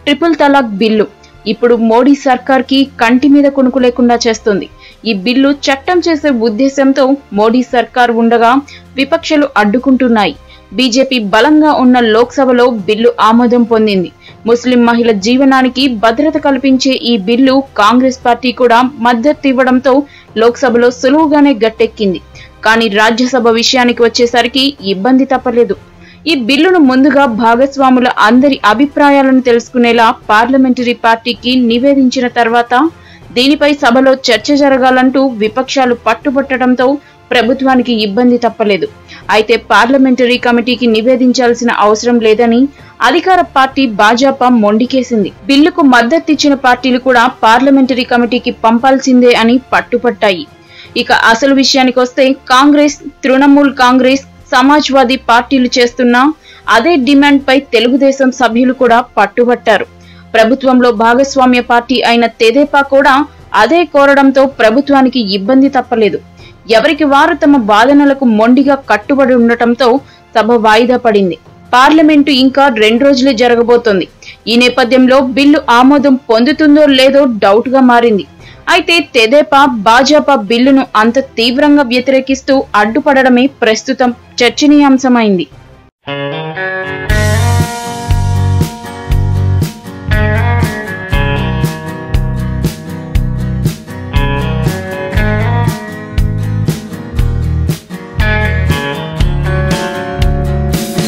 Triple తలాక్ bill ఇప్పుడు మోడీ సర్కార్ కి కంటి మీద కునుకు లేకుండా చేస్తుంది. ఈ బిల్లు చట్టం చేసే ఉద్దేశంతో మోడీ సర్కార్ ఉండగా విపక్షాలు అడ్డుకుంటున్నాయి. బీజేపీ బలంగా ఉన్న లోక్సభలో బిల్లు ఆమోదం పొందింది. ముస్లిం మహిళ జీవనానికి భద్రత కల్పించే ఈ బిల్లు కాంగ్రెస్ పార్టీ కూడా మద్దతు ఇవ్వడంతో లోక్సభలో సులువుగానే గట్టెక్కింది. కానీ రాజ్యసభ విషయానికి వచ్చేసరికి ఇబ్బంది తప్పలేదు. ఈ బిల్లును ముందుగా భాగస్వాముల అందరి అభిప్రాయాలను తెలుసుకునేలా పార్లమెంటరీ పార్టీకి నివేదించిన తర్వాత దీనిపై సభలో చర్చ జరగాలంటూ విపక్షాలు పట్టుబట్టడంతో ప్రభుత్వానికి ఇబ్బంది తప్పలేదు. అయితే పార్లమెంటరీ కమిటీకి నివేదించాల్సిన అవసరం లేదని అధికార పార్టీ భాజపా మొండికేసింది. బిల్లుకు మద్దతిచ్చిన పార్టీలు కూడా పార్లమెంటరీ కమిటీకి పంపాల్సిందే అని పట్టుపట్టాయి. ఇక అసలు విషయానికి వస్తే కాంగ్రెస్, తృణమూల్ కాంగ్రెస్, సమాజ్వాదీ పార్టీలు చేస్తున్న అదే డిమాండ్ పై తెలుగుదేశం సభ్యులు కూడా పట్టుబట్టారు. ప్రభుత్వంలో భాగస్వామ్య పార్టీ అయిన తెదేపా కూడా అదే కోరడంతో ప్రభుత్వానికి ఇబ్బంది తప్పలేదు. ఎవరికి వారు తమ వాదనలకు మొండిగా కట్టుబడి ఉండటంతో సభ వాయిదా పడింది. పార్లమెంటు ఇంకా 2 రోజులే జరగబోతోంది. ఈ నేపథ్యంలో బిల్లు ఆమోదం పొందుతుందో లేదో డౌట్ గా మారింది. అయితే తెదేపా, భాజపా బిల్లును అంత తీవ్రంగా వ్యతిరేకిస్తూ అడ్డుపడడమే ప్రస్తుతం చర్చనీయాంశమైంది.